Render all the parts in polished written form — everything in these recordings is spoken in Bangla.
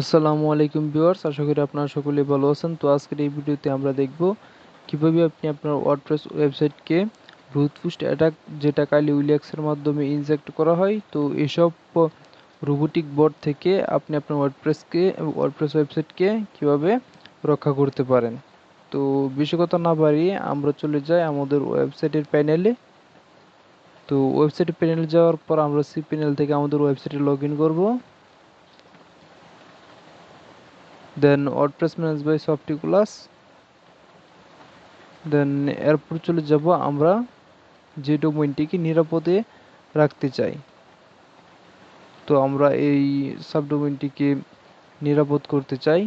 আসসালামু আলাইকুম ভিউয়ার্স, আশা করি আপনারা সকলেই ভালো আছেন। তো আজকের এই ভিডিওতে আমরা দেখব কিভাবে আপনি আপনার ওয়ার্ডপ্রেস ওয়েবসাইটকে ব্রুট ফোর্স অ্যাটাক, যেটা কাইলি উইলিয়াক্সের মাধ্যমে ইনজেক্ট করা হয়, তো এসব রোবোটিক বট থেকে আপনি আপনার ওয়ার্ডপ্রেস ওয়েবসাইটকে কিভাবে রক্ষা করতে পারেন। তো বেশি কথা না বাড়িয়ে আমরা চলে যাই আমাদের ওয়েবসাইটের প্যানেলে। তো ওয়েবসাইটের প্যানেলে যাওয়ার পর আমরা সি প্যানেল থেকে আমাদের ওয়েবসাইটে লগ ইন করবো। দেন ওয়ার্ডপ্রেস ম্যানেজ বাই সফটিকুলাস। দেন এরপর চলে যাব আমরা যে ডোমেইনটিকে নিরাপদে রাখতে চাই। তো আমরা এই সাবডোমেইনটিকে নিরাপদ করতে চাই।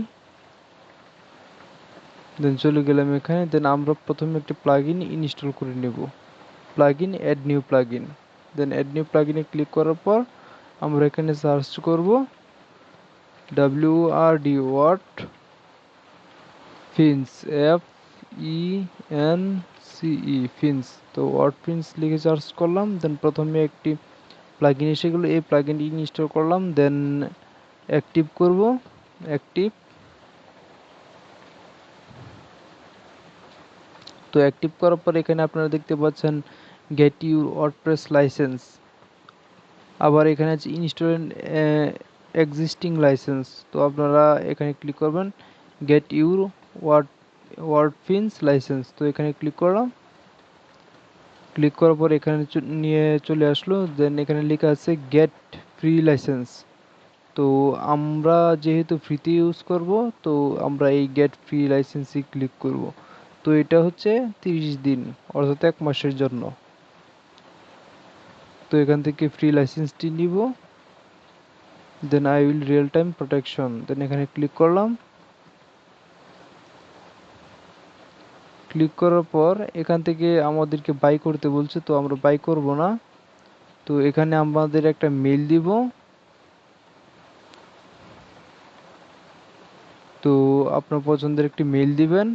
দেন চলে গেলাম এখানে। দেন আমরা প্রথমে একটি প্লাগইন ইনস্টল করে নেব। Plugin, add new plugin. Then add new প্লাগইনে ক্লিক করার পর আমরা এখানে সার্চ করব WRD Wordfence, FENCE fence. তো ওয়ার্ড ফিন্স লিখে সার্চ করলাম। দেন প্রথমে একটি প্লাগইন এসে গেলো, এই প্লাগইনটি ইনস্টল করলাম। দেন অ্যাক্টিভ করব। অ্যাক্টিভ। তো অ্যাক্টিভ করার পর এখানে আপনারা দেখতে পাচ্ছেন গেট ইউর ওয়ার্ডপ্রেস লাইসেন্স। আবার এখানে আছে ইনস্টল এক্সিস্টিং লাইসেন্স। তো আপনারা এখানে ক্লিক করবেন গেট ইউর ওয়ার্ডফিন্স লাইসেন্স। তো এখানে ক্লিক করলাম। ক্লিক করার পর এখানে নিয়ে চলে আসলো। দেন এখানে লেখা আছে গেট ফ্রি লাইসেন্স। তো আমরা যেহেতু ফ্রিতে ইউজ করব, তো আমরা এই গেট ফ্রি লাইসেন্সে ক্লিক করব। তো এটা হচ্ছে 30 দিন, অর্থাৎ 1 মাসের জন্য। তো এখান থেকে ফ্রি লাইসেন্সটি নিব। Then I will real time protection. Then এখানে ক্লিক করলাম। ক্লিক করার পর এখান থেকে আমাদেরকে বাই করতে বলছে, তো আমরা বাই করব না। তো এখানে আমাদের একটা মেল দিব। তো আপনার পছন্দের একটি মেল দিবেন।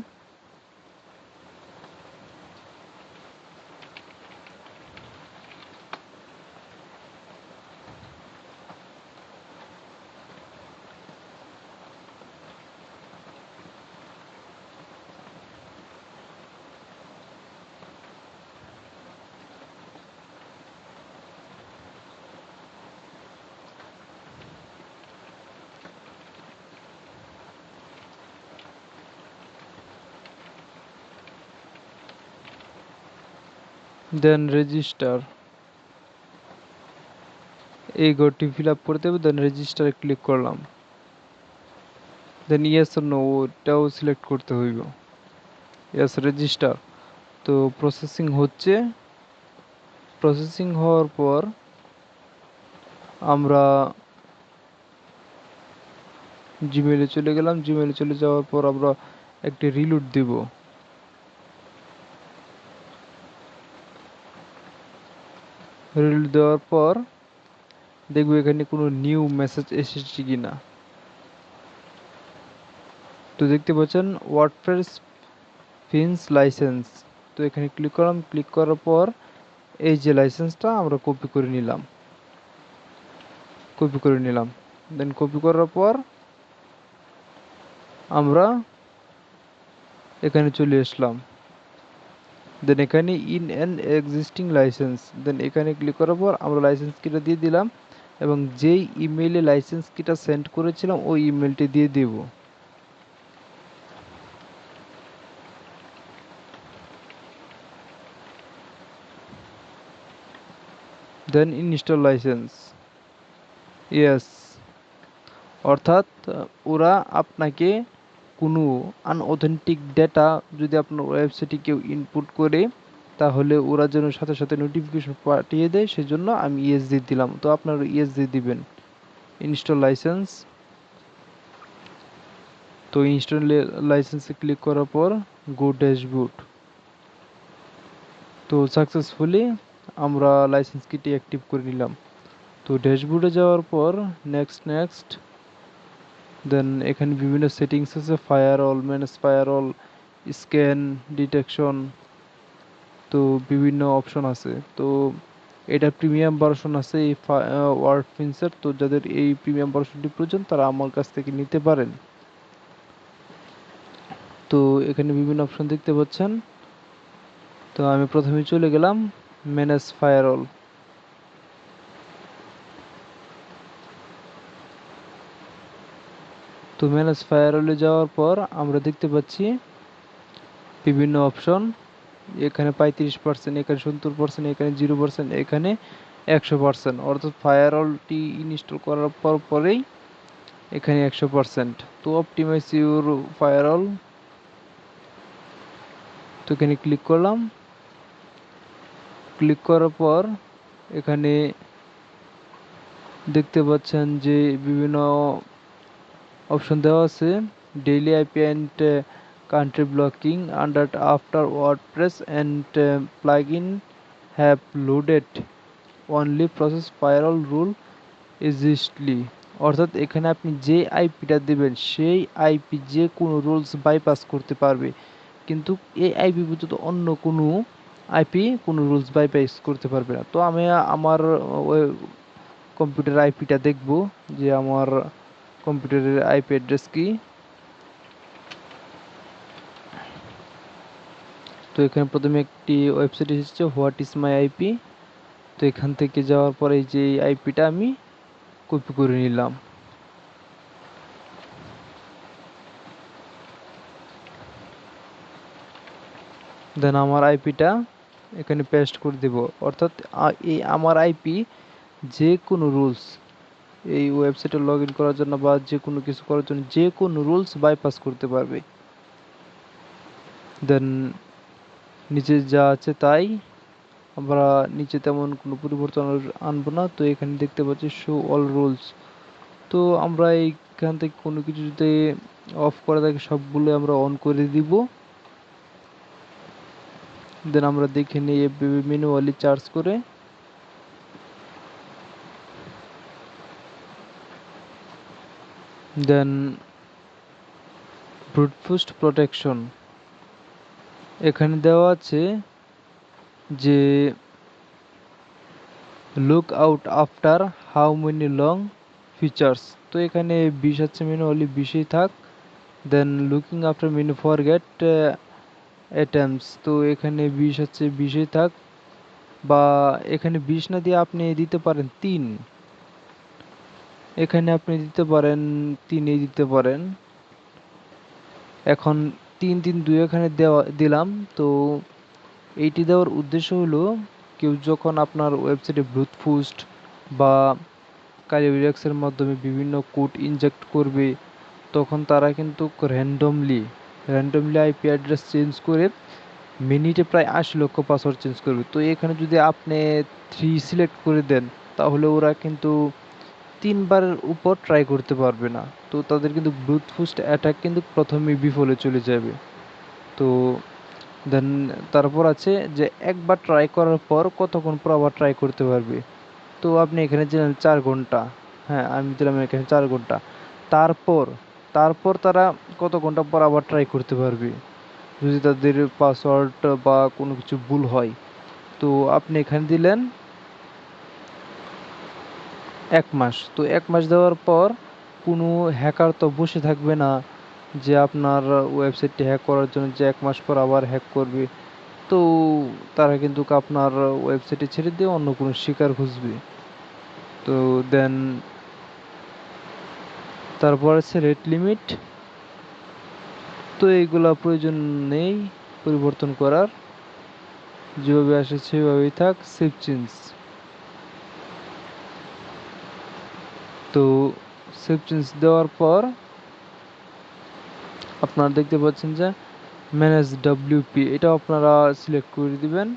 দেন রেজিস্টার, এই ঘরটি ফিল আপ করতে হবে। দেন রেজিস্টারে ক্লিক করলাম। দেন ইয়েস নো, ওটাও সিলেক্ট করতে হইব। Yes, register. তো প্রসেসিং হচ্ছে। প্রসেসিং হওয়ার পর আমরা জিমেইলে চলে গেলাম। জিমেইলে চলে যাওয়ার পর আমরা একটি রিলোড দিব। রিলোড দেওয়ার পর দেখব এখানে কোনো নিউ মেসেজ এসেছে কিনা। তো দেখতে পাচ্ছেন ওয়ার্ডপ্রেস ফিন্স লাইসেন্স। তো এখানে ক্লিক করলাম। ক্লিক করার পর এই যে লাইসেন্সটা আমরা কপি করে নিলাম। দেন কপি করার পর আমরা এখানে চলে আসলাম। দেন এখানে ইন অ্যান এক্সিস্টিং লাইসেন্স। দেন এখানে ক্লিক করার পর আমরা লাইসেন্স কিটা দিয়ে দিলাম, এবং যেই ইমেইলে লাইসেন্স কিটা সেন্ড করেছিলাম ওই ইমেলটি দিয়ে দেব। Then install license. ইয়েস, অর্থাৎ ওরা আপনাকে কোনো আনঅথেন্টিক ডেটা যদি আপনার ওয়েবসাইটে কেউ ইনপুট করে, তাহলে ওরা যেন সাথে সাথে নোটিফিকেশন পাঠিয়ে দেয়, সেজন্য আমি ইয়েস দিয়ে দিলাম। তো আপনারা ইয়েস দিয়ে দিবেন। Install licence. তো ইনস্টল লাইসেন্সে ক্লিক করার পর গো ড্যাশবোর্ড। তো সাকসেসফুলি আমরা লাইসেন্স কিটি অ্যাক্টিভ করে নিলাম। তো ড্যাশবোর্ডে যাওয়ার পর নেক্সট। দেন এখানে বিভিন্ন সেটিংস আছে, firewall, manage firewall, scan detection. তো বিভিন্ন অপশন আছে। তো এটা প্রিমিয়াম ভার্সন আছে এই ওয়ার্ড ফিন্সের। তো যাদের এই প্রিমিয়াম ভার্সনটি প্রয়োজন তারা আমার কাছ থেকে নিতে পারেন। তো এখানে বিভিন্ন অপশন দেখতে পাচ্ছেন। তো আমি প্রথমে চলে গেলাম ম্যানেজ ফায়ারওয়াল। তো ম্যানেজ ফায়ারওয়ালে যাওয়ার পর আমরা দেখতে পাচ্ছি বিভিন্ন অপশন। এখানে 35%, এখানে 70%, এখানে 0%, এখানে 100%। অর্থাৎ ফায়ারওয়ালটি ইনস্টল করার পরেই এখানে 100%। তো অপটিমাইজ ইউর ফায়ারওয়াল, তো এখানে ক্লিক করলাম। ক্লিক করার পর এখানে দেখতে পাচ্ছেন যে বিভিন্ন অপশন দেওয়া আছে। Delay IP and country blocking under after WordPress and plugin have loaded only process firewall rule ইজিস্টলি। অর্থাৎ এখানে আপনি যে আইপিটা দেবেন সেই আইপি যে কোনো রুলস বাইপাস করতে পারবে, কিন্তু এই আইপি পর্যন্ত অন্য কোনো আইপি কোনো রুলস বাইপাস করতে পারবে না। তো আমি আমার কম্পিউটার আইপিটা দেখব যে আমার কম্পিউটারের আইপি অ্যাড্রেস কি। তো এখানে প্রথমে একটি ওয়েবসাইট এসেছে হোয়াট ইজ মাই আইপি। তো এখান থেকে যাওয়ার পরে এই যে আইপিটা আমি কপি করে নিলাম। দেন আমার আইপিটা এখানে পেস্ট করে দেব। অর্থাৎ এই আমার আইপি যে কোনো রুলস এই ওয়েবসাইটে লগ ইন করার জন্য বা যে কোনো কিছু করার জন্য যে কোনো রুলস বাইপাস করতে পারবে। দেন নিচে যা আছে তাই, আমরা নিচে তেমন কোনো পরিবর্তন আনবো না। তো এখানে দেখতে পাচ্ছি শো অল রুলস। তো আমরা এইখান থেকে কোনো কিছু যদি অফ করা থাকে সবগুলো আমরা অন করে দিব। দেন আমরা দেখে নিই ম্যানুয়ালি চার্জ করে। দেন ব্রুট ফোর্স প্রোটেকশন, এখানে দেওয়া আছে যে look out after how many long features. তো এখানে 20 আছে, ম্যানুয়ালি 20ই থাক। Then looking after many forget attempts, তো এখানে 20 আছে 20ই থাক, বা এখানে 20 না দিয়ে আপনি দিতে পারেন 3, এখানে আপনি দিতে পারেন 3ই দিতে পারেন। এখন 3 3 2 এখানে দিলাম। তো এইটি দেওয়ার উদ্দেশ্য হলো কেউ যখন আপনার ওয়েবসাইটে ব্রুট ফোর্স বা কালিব্রেক্সের মাধ্যমে বিভিন্ন কোড ইনজেক্ট করবে তখন তারা কিন্তু র্যান্ডমলি আইপি অ্যাড্রেস চেঞ্জ করে মিনিটে প্রায় 80 লক্ষ পাসওয়ার্ড চেঞ্জ করবে। তো এখানে যদি আপনি 3 সিলেক্ট করে দেন তাহলে ওরা কিন্তু 3বারের উপর ট্রাই করতে পারবে না। তো তাদের কিন্তু ব্রুট ফোর্স অ্যাটাক কিন্তু প্রথমেই বিফলে চলে যাবে। তো দেন তারপর আছে যে একবার ট্রাই করার পর কতক্ষণ পর আবার ট্রাই করতে পারবে। তো আপনি এখানে দিলেন 4 ঘন্টা, হ্যাঁ আমি দিলাম এখানে 4 ঘন্টা। তারপর তারপর তারা কত ঘন্টা পর আবার ট্রাই করতে পারবে যদি তাদের পাসওয়ার্ড বা কোনো কিছু ভুল হয়। তো আপনি এখানে দিলেন 1 মাস। তো 1 মাস দেওয়ার পর কোনো হ্যাকার তো বসে থাকবে না যে আপনার ওয়েবসাইটটি হ্যাক করার জন্য যে 1 মাস পর আবার হ্যাক করবে। তো তারা কিন্তু আপনার ওয়েবসাইটে ছেড়ে দিয়ে অন্য কোনো শিকার খুঁজবে। তো দেন তারপর আছে রেট লিমিট। তো এইগুলা প্রয়োজন নেই পরিবর্তন করার, যেভাবে আসে সেভাবেই থাক। সেভ চেঞ্জ, তো সেভ চেঞ্জ দেওয়ার পর আপনারা দেখতে পাচ্ছেন যে ম্যানেজ ডব্লিউপি, এটা আপনারা সিলেক্ট করে দিবেন।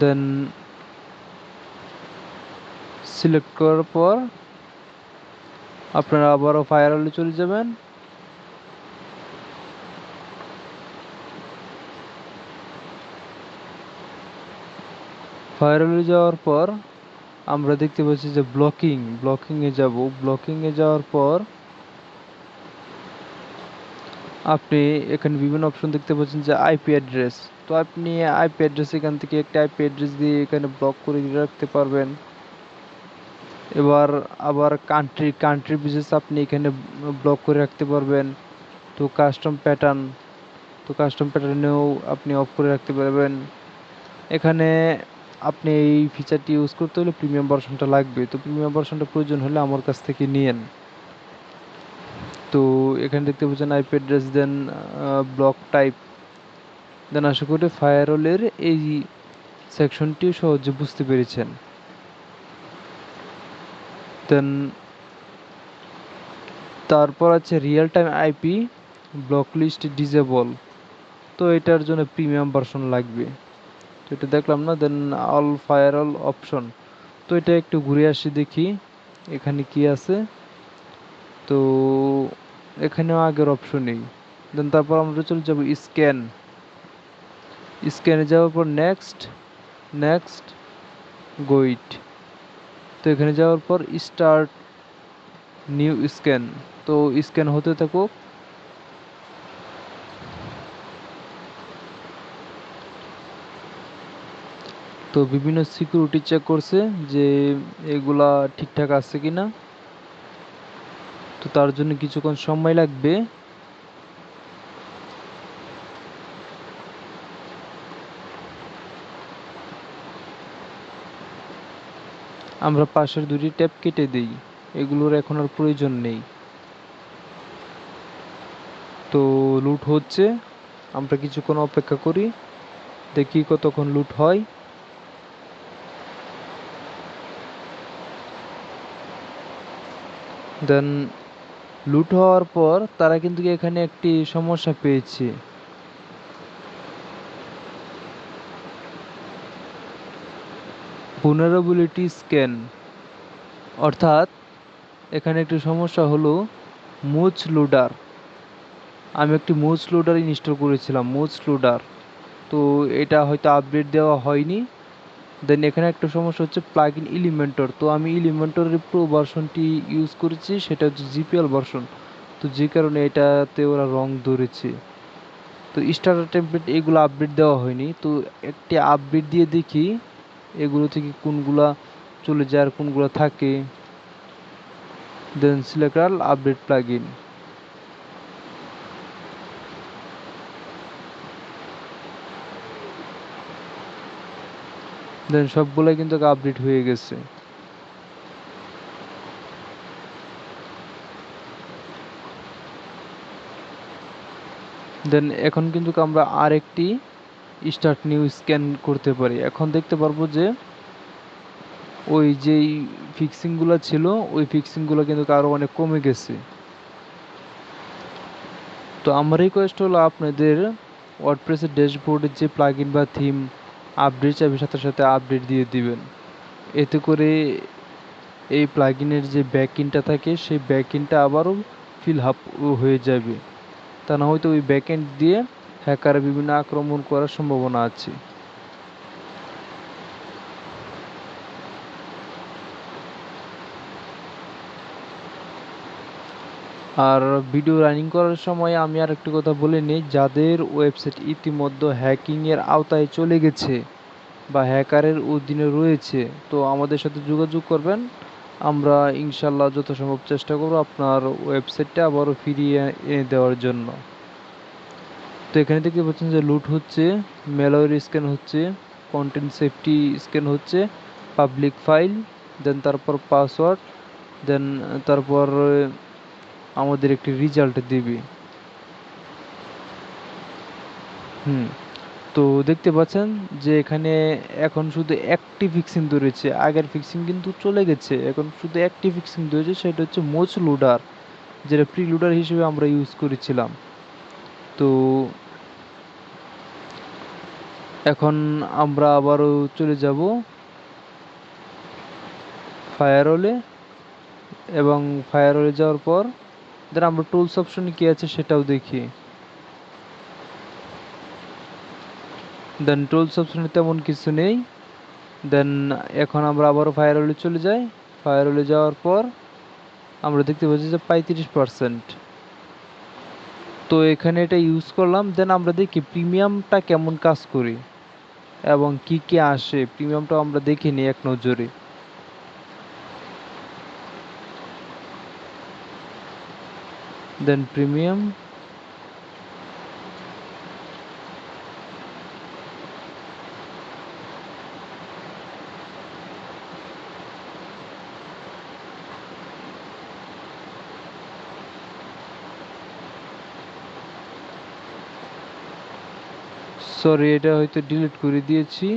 দেন সিলেক্ট করার পর আপনারা আবারও ফায়ারওয়ালে চলে যাবেন। ফায়ারওয়ালে যাওয়ার পর আমরা দেখতে পাচ্ছি যে ব্লকিংয়ে যাব। ব্লকিংয়ে যাওয়ার পর আপনি এখানে বিভিন্ন অপশন দেখতে পাচ্ছেন যে আইপি অ্যাড্রেস। তো আপনি আইপি অ্যাড্রেস এখান থেকে একটা আইপি অ্যাড্রেস দিয়ে এখানে ব্লক করে রাখতে পারবেন। এবার আবার কান্ট্রি বিশেষ আপনি এখানে ব্লক করে রাখতে পারবেন। তো কাস্টম প্যাটার্নেও আপনি অফ করে রাখতে পারবেন। এখানে আপনি এই ফিচারটি ইউজ করতে হলে প্রিমিয়াম ভার্সনটা লাগবে। তো প্রিমিয়াম ভার্সনটা প্রয়োজন হলে আমার কাছ থেকে নিয়েন। তো এখানে দেখতে পাচ্ছেন আইপি অ্যাড্রেস, দেন ব্লক টাইপ, দেন আশা করি ফায়ারওয়ালের এই সেকশনটি সহজে বুঝতে পেরেছেন। দেন তারপর আছে real time IP block list disable. তো এটার জন্য প্রিমিয়াম ভার্সন লাগবে। তো এটা দেখলাম না। দেন অল ফায়ারওয়াল অপশন, তো এটা একটু ঘুরে আসি দেখি এখানে কি আছে। তো এখানেও আগের অপশন নেই। দেন তারপর আমরা চলে যাব স্ক্যানে যাওয়ার পর নেক্সট নেক্সট গোইট। তো এখানে যাওয়ার পর স্টার্ট নিউ স্ক্যান। তো স্ক্যান হতে থাকুক। তো বিভিন্ন সিকিউরিটি চেক করছে যে এগুলা ঠিকঠাক আছে কিনা। তো তার জন্য কিছুক্ষণ সময় লাগবে। আমরা পাশের দুটি ট্যাব কেটে দিই, এগুলোর এখন আর প্রয়োজন নেই। তো লুট হচ্ছে, আমরা কিছুক্ষণ অপেক্ষা করি, দেখি কতক্ষণ লুট হয়। দেন লুট হওয়ার পর তারা কিন্তু এখানে একটি সমস্যা পেয়েছে। vulnerability স্ক্যান, অর্থাৎ এখানে একটি সমস্যা হলো মুচ লোডার। আমি একটি মুচ লোডার ইনস্টল করেছিলাম, মুচ লোডার। তো এটা হয়তো আপডেট দেওয়া হয়নি। দেন এখানে একটা সমস্যা হচ্ছে প্লাগইন এলিমেন্টর। তো আমি এলিমেন্টরের প্রো ভার্সনটি ইউজ করেছি, সেটা হচ্ছে জিপিএল ভার্সন। তো যে কারণে এটাতে ওরা রং ধরেছে। তো স্টার্টার টেমপ্লেট এগুলো আপডেট দেওয়া হয়নি। তো একটি আপডেট দিয়ে দেখি এগুলো থেকে কোনগুলা চলে যায় আর কোনগুলো থাকে। Then select all update plugin. Then সবগুলাই কিন্তু আপডেট হয়ে গেছে। দেন এখন কিন্তু আমরা আরেকটি স্টার্ট নিউ স্ক্যান করতে পারি। এখন দেখতে পারবো যে ওই যেই ফিক্সিংগুলো ছিল ওই ফিক্সিংগুলো কিন্তু আরও অনেক কমে গেছে। তো আমার রিকোয়েস্ট হলো আপনাদের ওয়ার্ডপ্রেসের ড্যাশবোর্ডের যে প্লাগইন বা থিম আপডেট চাইবে সাথে সাথে আপডেট দিয়ে দিবেন। এতে করে এই প্লাগইনের যে ব্যাকএন্ডটা থাকে সেই ব্যাকএন্ডটা আবারও ফিল আপ হয়ে যাবে। তা না হয়তো ওই ব্যাকএন্ড দিয়ে হ্যাকার বিভিন্ন আক্রমণ করার সম্ভাবনা আছে। আর ভিডিও রানিং করার সময় আমি আর একটি কথা বলে নিই, যাদের ওয়েবসাইট ইতিমধ্যে হ্যাকিংয়ের আওতায় চলে গেছে বা হ্যাকারের অধীনে রয়েছে, তো আমাদের সাথে যোগাযোগ করবেন। আমরা ইনশাল্লাহ যথাসম্ভব চেষ্টা করব আপনার ওয়েবসাইটটা আবারও ফিরিয়ে এনে দেওয়ার জন্য। তো এখানে দেখতে পাচ্ছেন যে লুট হচ্ছে, ম্যালওয়্যার স্ক্যান হচ্ছে, কন্টেন্ট সেফটি স্ক্যান হচ্ছে, পাবলিক ফাইল, দেন তারপর পাসওয়ার্ড, দেন তারপর আমাদের একটি রেজাল্ট দিবে। তো দেখতে পাচ্ছেন যে এখানে এখন শুধু একটি ফিক্সিং ধরেছে, আগের ফিক্সিং কিন্তু চলে গেছে। এখন শুধু একটি ফিক্সিং ধরেছে, সেটা হচ্ছে মোচ লোডার, যেটা প্রি লোডার হিসেবে আমরা ইউজ করেছিলাম। তো এখন আমরা আবারও চলে যাব ফায়ারওয়ালে, এবং ফায়ারওয়ালে যাওয়ার পর দেন আমরা টুলস অপশনে কি আছে সেটাও দেখি। দেন টুলস অপশনে তেমন কিছু নেই। দেন এখন আমরা আবারও ফায়ারওয়ালে চলে যাই। ফায়ারওয়ালে যাওয়ার পর আমরা দেখতে পাচ্ছি যে 35%। তো এখানে এটা ইউজ করলাম, দেন আমরা দেখি প্রিমিয়ামটা কেমন কাজ করে এবং কি কি আসে, প্রিমিয়ামটা আমরা দেখে নিই এক নজরে। দেন প্রিমিয়াম, সরি এটা হয়তো ডিলিট করে দিয়েছি।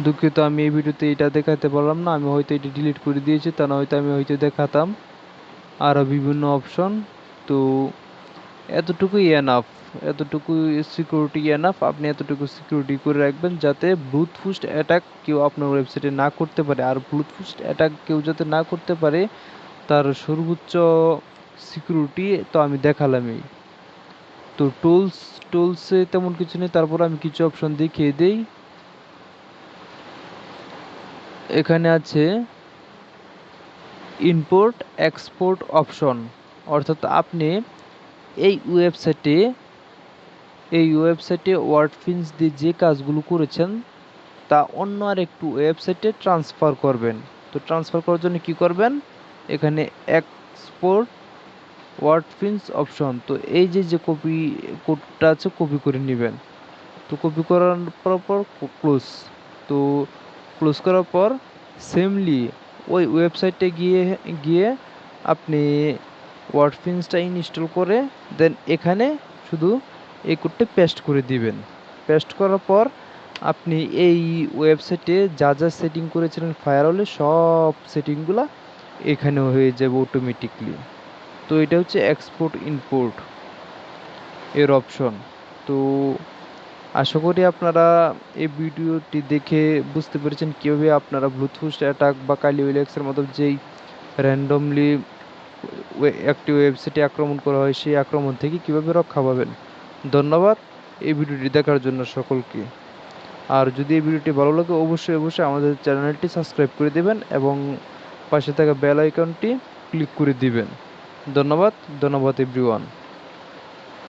দুঃখিত, আমি এই ভিডিওতে এটা দেখাতে পারলাম না, আমি হয়তো এটা ডিলিট করে দিয়েছি, তা না হয়তো আমি হয়তো দেখাতাম আরও বিভিন্ন অপশন। তো এতটুকুই এনাফ, এতটুকু সিকিউরিটি এনাফ। আপনি এতটুকু সিকিউরিটি করে রাখবেন যাতে ব্লুট ফুস্ট অ্যাটাক কেউ আপনার ওয়েবসাইটে না করতে পারে। আর ব্লুট ফুস্ট অ্যাটাক কেউ যাতে না করতে পারে তার সর্বোচ্চ সিকিউরিটি তো আমি দেখালামই। তো টুলসে তেমন কিছু নেই, তারপর আমি কিছু অপশন দেখিয়ে দেই। এখানে আছে ইম্পোর্ট এক্সপোর্ট অপশন, অর্থাৎ আপনি এই ওয়েবসাইটে ওয়ার্ডপ্রেস দিয়ে যে কাজগুলো করেছেন তা অন্য আর একটু ওয়েবসাইটে ট্রান্সফার করবেন। তো ট্রান্সফার করার জন্য কি করবেন, এখানে এক্সপোর্ট ওয়ার্ডপ্রেস অপশন, তো এই যে কপি কোডটা আছে কপি করে নেবেন। তো কপি করার পর ক্লোজ, তো ক্লোজ করার পর সেমলি ওই ওয়েবসাইটে গিয়ে আপনি ওয়ার্ডপ্রেসটা ইনস্টল করে দেন এখানে শুধু এই কোডটা পেস্ট করে দিবেন। পেস্ট করার পর আপনি এই ওয়েবসাইটে যা যা সেটিং করেছিলেন ফায়ারওয়ালে সব সেটিংগুলো এখানে হয়ে যাবে অটোমেটিকলি। তো এটা হচ্ছে এক্সপোর্ট ইম্পোর্ট এর অপশন। তো আশা করি আপনারা এই ভিডিওটি দেখে বুঝতে পেরেছেন কীভাবে আপনারা ব্লুটুথ অ্যাটাক বা কালি ওয়েলেক্সের মতো যেই র্যান্ডমলি একটি ওয়েবসাইটে আক্রমণ করা হয় সেই আক্রমণ থেকে কীভাবে রক্ষা পাবেন। ধন্যবাদ এই ভিডিওটি দেখার জন্য সকলকে। আর যদি এই ভিডিওটি ভালো লাগে অবশ্যই আমাদের চ্যানেলটি সাবস্ক্রাইব করে দেবেন এবং পাশে থাকা বেল আইকনটি ক্লিক করে দিবেন। ধন্যবাদ এভরিওয়ান।